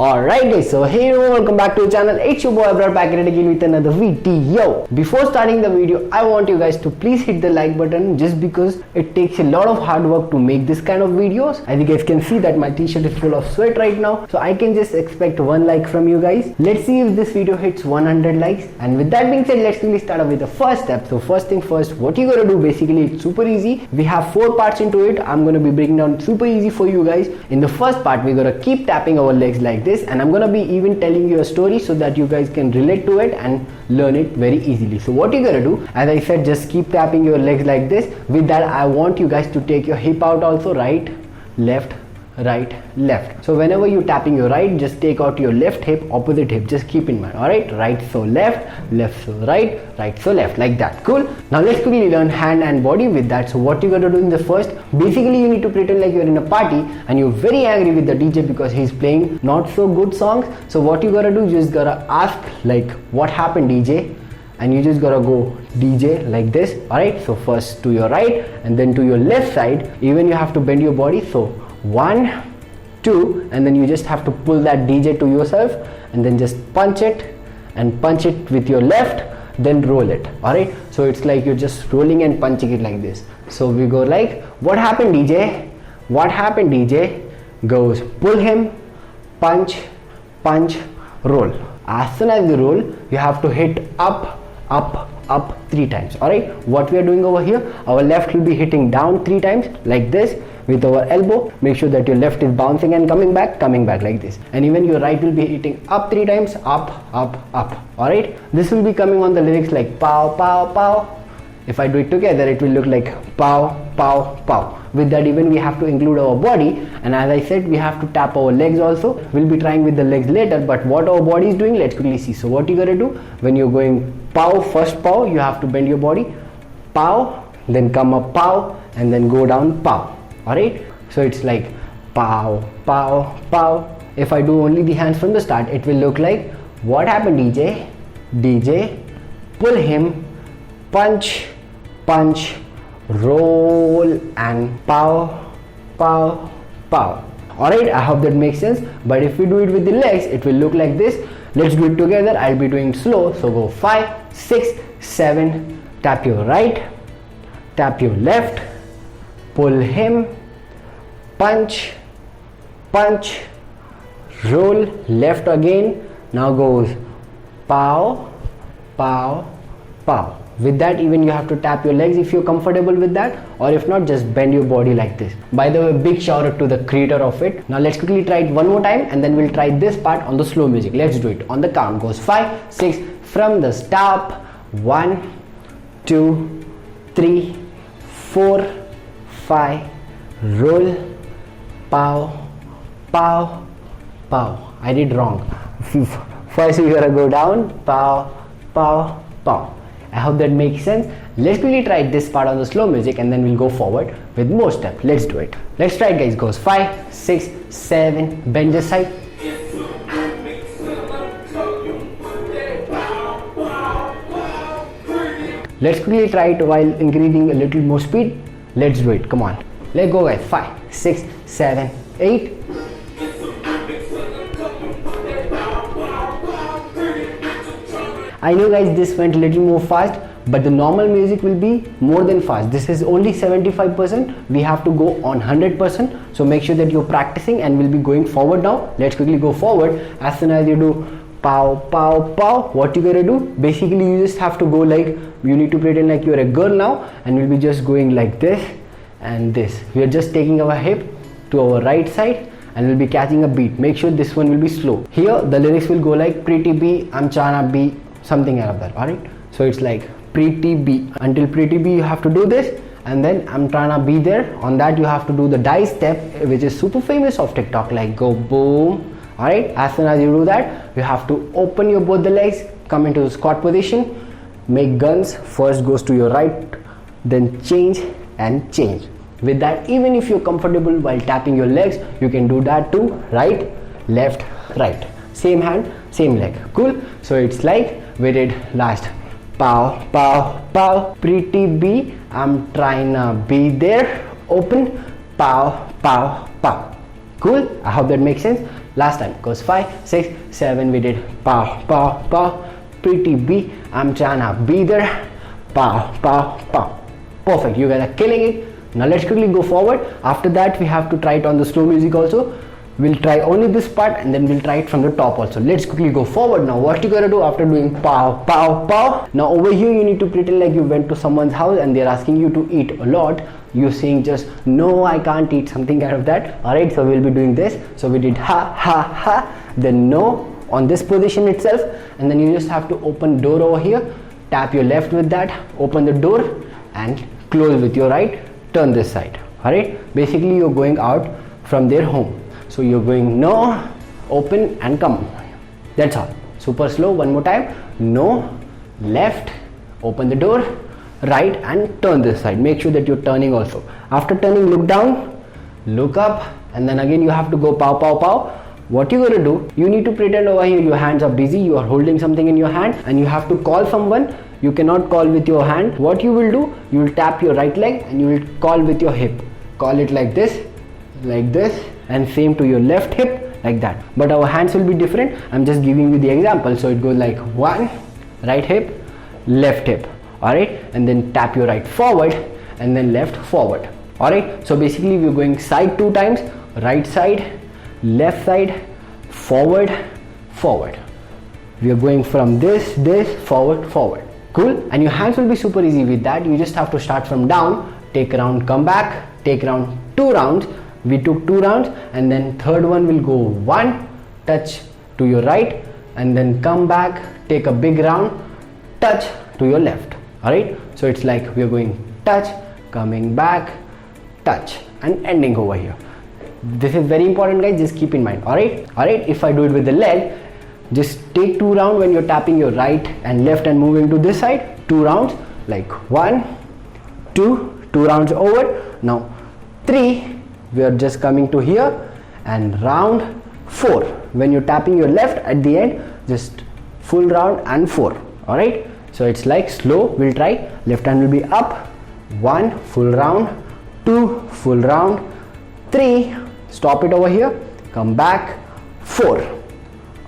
Alright guys, so hey everyone, welcome back to the channel. It's your boy Abrar back at it again with another video. Before starting the video, I want you guys to please hit the like button just because it takes a lot of hard work to make this kind of videos. As you guys can see that my t-shirt is full of sweat right now. So I can just expect one like from you guys. Let's see if this video hits 100 likes. And with that being said, let's really start off with the first step. So first thing first, what you gotta do basically, it's super easy. We have 4 parts into it. I'm gonna be breaking down super easy for you guys. In the first part, we're gonna keep tapping our legs like this, and I'm gonna be even telling you a story so that you guys can relate to it and learn it very easily. So what you gotta do, as I said, just keep tapping your legs like this. With that, I want you guys to take your hip out also, right, left, right, left. So whenever you're tapping your right, just take out your left hip, opposite hip, just keep in mind. All right, right so left, left so right, right so left, like that. Cool. Now let's quickly learn hand and body with that. So what you got to do in the first, basically you need to pretend like you're in a party and you're very angry with the DJ because he's playing not so good songs. So what you gotta do, you just gotta ask like, what happened DJ? And you just gotta go DJ like this. All right, so first to your right and then to your left side. Even you have to bend your body. So 1, 2, and then you just have to pull that DJ to yourself and then just punch it and punch it with your left, then roll it. All right, so it's like you're just rolling and punching it like this. So we go like, what happened DJ? What happened DJ? Goes pull him, punch, punch, roll. As soon as you roll, you have to hit up, up, up 3 times. All right, what we are doing over here, our left will be hitting down 3 times like this with our elbow. Make sure that your left is bouncing and coming back like this. And even your right will be hitting up 3 times, up, up, up. All right, this will be coming on the lyrics like pow, pow, pow. If I do it together, it will look like pow, pow, pow. With that, even we have to include our body, and as I said, we have to tap our legs also. We'll be trying with the legs later, but what our body is doing, let's quickly see. So what you gotta do, when you're going pow, first pow, you have to bend your body, pow, then come up pow, and then go down pow. Alright, so it's like pow, pow, pow. If I do only the hands from the start, it will look like, what happened DJ? DJ, pull him, punch, punch, roll, and pow, pow, pow. Alright, I hope that makes sense. But if we do it with the legs, it will look like this. Let's do it together. I'll be doing slow. So go 5, 6, 7, tap your right, tap your left, pull him, punch, punch, roll, left again. Now goes pow, pow, pow. With that, even you have to tap your legs if you're comfortable with that, or if not, just bend your body like this. By the way, big shout out to the creator of it. Now let's quickly try it one more time, and then we'll try this part on the slow music. Let's do it. On the count goes 5, 6, from the stop. 1, 2, 3, 4, 5, roll, pow, pow, pow. I did wrong. First we gotta go down, pow, pow, pow. I hope that makes sense. Let's quickly try this part on the slow music, and then we'll go forward with more steps. Let's do it. Let's try it guys. Goes 5, 6, 7, bend this side. Let's quickly try it while increasing a little more speed. Let's do it. Come on. Let's go guys. 5, 6, 7, 8. I know guys this went a little more fast, but the normal music will be more than fast. This is only 75%. We have to go on 100%. So make sure that you're practicing, and we'll be going forward now. Let's quickly go forward. As soon as you do pow, pow, pow, what you gotta do? Basically, you just have to go like, you need to pretend like you're a girl now, and we'll be just going like this and this. We are just taking our hip to our right side, and we'll be catching a beat. Make sure this one will be slow. Here, the lyrics will go like, pretty bee, I'm tryna be, something out of that. All right, so it's like pretty bee. Until pretty bee you have to do this, and then I'm trying to be there. On that you have to do the dice step, which is super famous of TikTok, like go boom. All right, as soon as you do that, you have to open your both the legs, come into the squat position, make guns. First goes to your right, then change and change. With that, even if you're comfortable while tapping your legs, you can do that too. Right, left, right, same hand, same leg. Cool. So it's like we did last pow, pow, pow, pretty bee, I'm trying to be there, open, pow, pow, pow. Cool. I hope that makes sense. Last time goes 5, 6, 7. We did pow, pow, pow. Pretty B. I'm trying to be there. Pow, pow, pow. Perfect. You guys are killing it. Now let's quickly go forward. After that, we have to try it on the slow music also. We'll try only this part and then we'll try it from the top also. Let's quickly go forward. Now what you gotta do after doing pow, pow, pow. Now over here you need to pretend like you went to someone's house and they're asking you to eat a lot. You saying just no, I can't eat, something kind of that. Alright, so we'll be doing this. So we did ha, ha, ha. Then no on this position itself. And then you just have to open door over here. Tap your left with that. Open the door and close with your right. Turn this side. Alright, basically you're going out from their home. So you're going no, open and come. That's all. Super slow. One more time. No, left, open the door, right and turn this side. Make sure that you're turning also. After turning, look down, look up, and then again you have to go pow, pow, pow. What you gotta do, you need to pretend over here your hands are busy, you are holding something in your hand and you have to call someone. You cannot call with your hand. What you will do, you will tap your right leg and you will call with your hip. Call it like this, and same to your left hip, like that. But our hands will be different. I'm just giving you the example. So it goes like 1, right hip, left hip. Alright, and then tap your right forward and then left forward. Alright, so basically we're going side 2 times, right side, left side, forward, forward. We are going from this, forward, forward. Cool. And your hands will be super easy with that. You just have to start from down, take a round, come back, take round, 2 rounds. We took 2 rounds and then third one will go 1, touch to your right and then come back, take a big round, touch to your left. Alright, so it's like we are going touch, coming back, touch and ending over here. This is very important guys, just keep in mind. Alright, if I do it with the leg, just take 2 rounds when you're tapping your right and left and moving to this side. 2 rounds like 1, 2 rounds over. Now 3, we are just coming to here and round 4. When you're tapping your left at the end, just full round and 4. Alright, so it's like slow. We'll try. Left hand will be up, 1 full round, 2 full round, 3 stop it over here, come back, 4.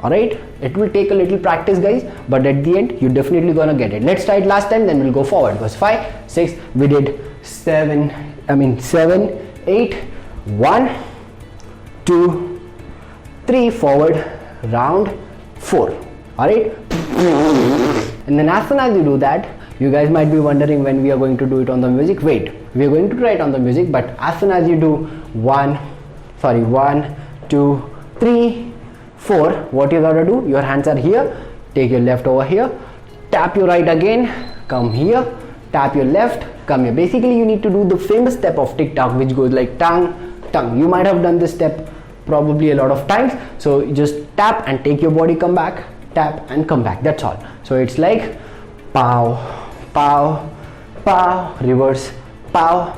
Alright, it will take a little practice guys, but at the end you're definitely gonna get it. Let's try it last time, then we'll go forward. It was 5, 6, we did 7, 8, 1, 2, 3 forward, round 4. Alright, and then as soon as you do that, you guys might be wondering when we are going to do it on the music. Wait, we are going to try it on the music, but as soon as you do 1, 2, 3, 4, what you gotta do, your hands are here, take your left over here, tap your right again, come here, tap your left, come here. Basically you need to do the famous step of TikTok which goes like tongue, tongue. You might have done this step probably a lot of times. So you just tap and take your body, come back, tap and come back. That's all. So it's like pow, pow, pow, reverse, pow.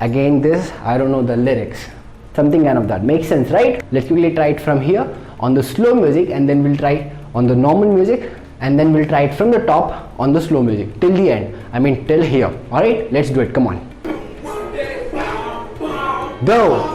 Again this, I don't know the lyrics. Something kind of that. Makes sense, right? Let's quickly try it from here on the slow music and then we'll try on the normal music and then we'll try it from the top on the slow music till the end. I mean till here. Alright, let's do it. Come on. Go!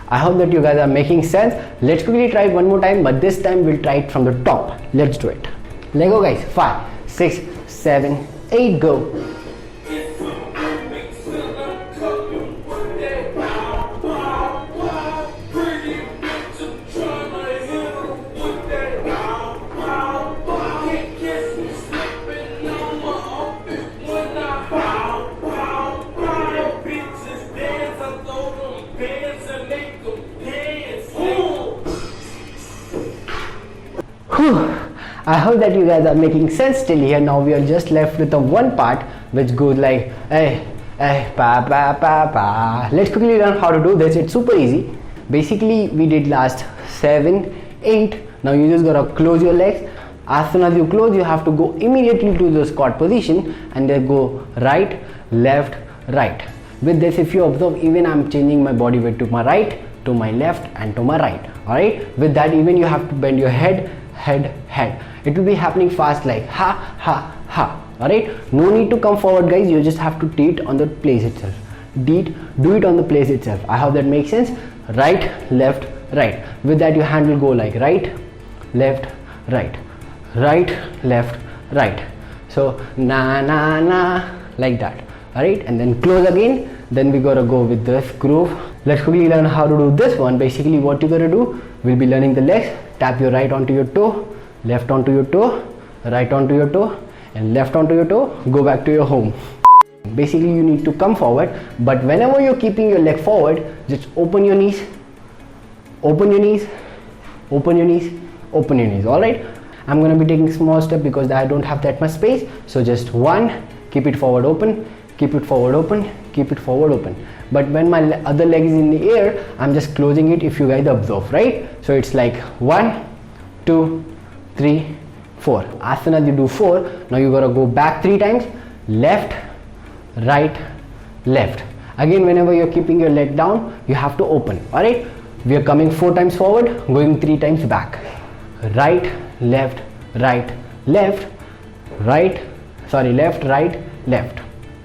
I hope that you guys are making sense. Let's quickly try it one more time, but this time we'll try it from the top. Let's do it. Let go guys. 5, 6, 7, 8, go. I hope that you guys are making sense till here. Now we are just left with the one part which goes like hey, hey, pa, pa, pa, pa. Let's quickly learn how to do this. It's super easy. Basically we did last 7, 8. Now you just gotta close your legs. As soon as you close, you have to go immediately to the squat position and then go right, left, right. With this, if you observe, even I'm changing my body weight to my right, to my left, and to my right. Alright, with that, even you have to bend your head. It will be happening fast, like ha ha ha. Alright, no need to come forward, guys. You just have to do it on the place itself. Do it on the place itself. I hope that makes sense. Right, left, right. With that, your hand will go like right, left, right, right, left, right. So na na na, like that. Alright, and then close again. Then we gotta go with this groove. Let's quickly learn how to do this one. Basically, what you gotta do, we'll be learning the legs. Tap your right onto your toe, left onto your toe, right onto your toe, and left onto your toe. Go back to your home. Basically, you need to come forward, but whenever you're keeping your leg forward, just open your knees, open your knees, open your knees, open your knees. Alright, I'm gonna be taking small step because I don't have that much space. So just one, keep it forward open, keep it forward open, keep it forward open. But when my other leg is in the air, I'm just closing it, if you guys observe, right? So it's like 1, 2, 3, 4. As soon as you do 4, now you gotta go back 3 times, left, right, left. Again, whenever you're keeping your leg down, you have to open. Alright, we are coming 4 times forward, going 3 times back. Right, left, right, left, right, sorry, left, right, left.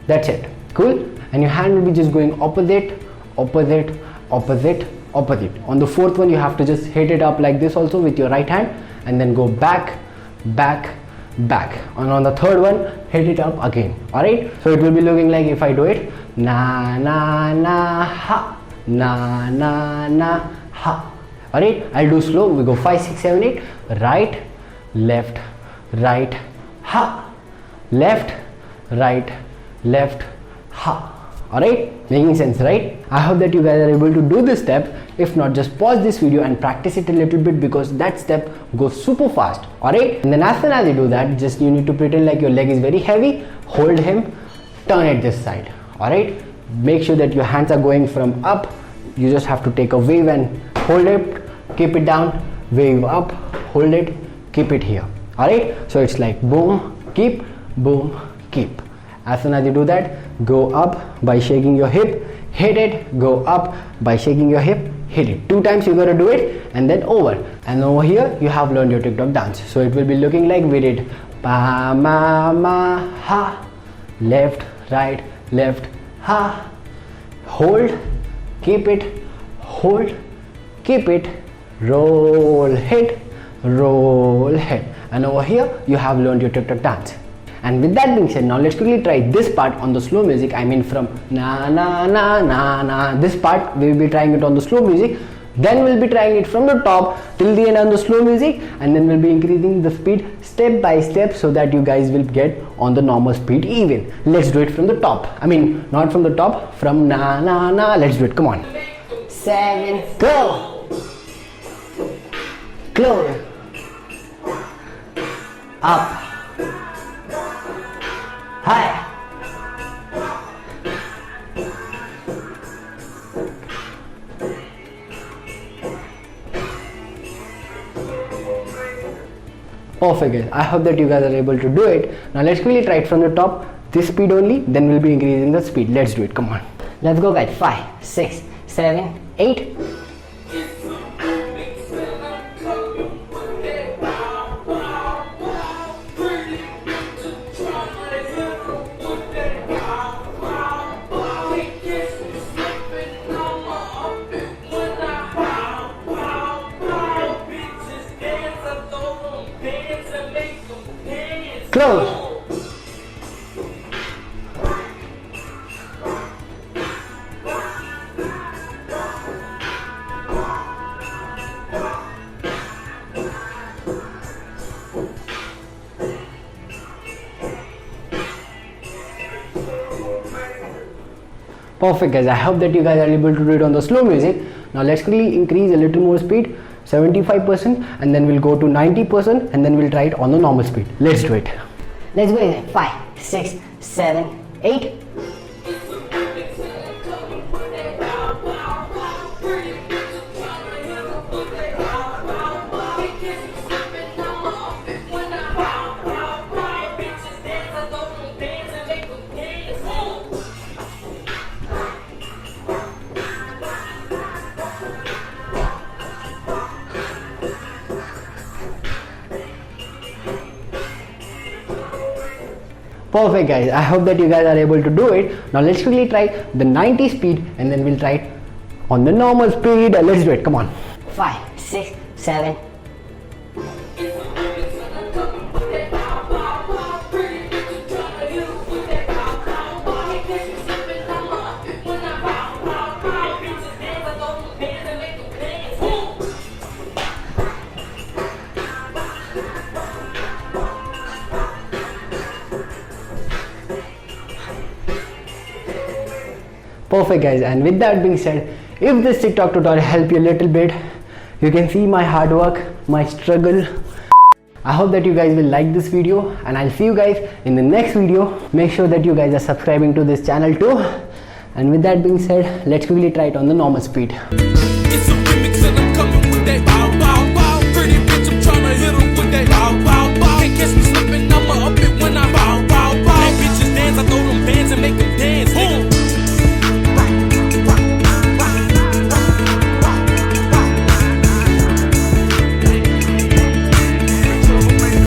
That's it. Cool. And your hand will be just going opposite, opposite, opposite, opposite. On the 4th one, you have to just hit it up like this also with your right hand, and then go back, back, back. And on the 3rd one, hit it up again. Alright, so it will be looking like, if I do it, na na na ha, na na na ha. Alright, I'll do slow. We go 5, 6, 7, 8. Right, left, right, ha, left, right, left, ha. Alright, making sense, right? I hope that you guys are able to do this step. If not, just pause this video and practice it a little bit, because that step goes super fast. Alright, and then as soon as you do that, just you need to pretend like your leg is very heavy. Hold him, turn it this side. Alright, make sure that your hands are going from up. You just have to take a wave and hold it, keep it down, wave up, hold it, keep it here. Alright, so it's like boom, keep, boom, keep. As soon as you do that, go up by shaking your hip, hit it, go up by shaking your hip, hit it. 2 times you gotta do it, and then over. And over here, you have learned your TikTok dance. So it will be looking like we did pa ma ma ha, left, right, left, ha, hold, keep it, hold, keep it, roll, hit, roll, hit. And over here, you have learned your TikTok dance. And with that being said, now let's quickly try this part on the slow music. I mean, from na na na na na, this part we will be trying it on the slow music. Then we'll be trying it from the top till the end on the slow music, and then we'll be increasing the speed step by step so that you guys will get on the normal speed even. Let's do it from the top. I mean, not from the top, from na na na. Let's do it. Come on. 7, go. Close. Up. High. Perfect, guys. I hope that you guys are able to do it. Now let's quickly try it from the top. This speed only, then we'll be increasing the speed. Let's do it. Come on. Let's go, guys. 5, 6, 7, 8. Close. Perfect, guys. I hope that you guys are able to do it on the slow music. Now let's quickly increase a little more speed, 75%, and then we'll go to 90%, and then we'll try it on the normal speed. Let's do it. Let's go in 5, 6, 7, 8. Perfect guys, I hope that you guys are able to do it. Now let's quickly try the 90 speed and then we'll try it on the normal speed. Let's do it, come on. 5, 6, 7. Perfect guys, and with that being said, if this TikTok tutorial helped you a little bit, you can see my hard work, my struggle. I hope that you guys will like this video, and I'll see you guys in the next video. Make sure that you guys are subscribing to this channel too. And with that being said, let's quickly try it on the normal speed. It's a remix and I'm coming with that bow bow bow. Pretty bitch, I'm tryna hit her with that bow bow bow. Can't catch me slipping, I'ma up it when I bow bow bow. Make bitches dance, I throw them bands and make them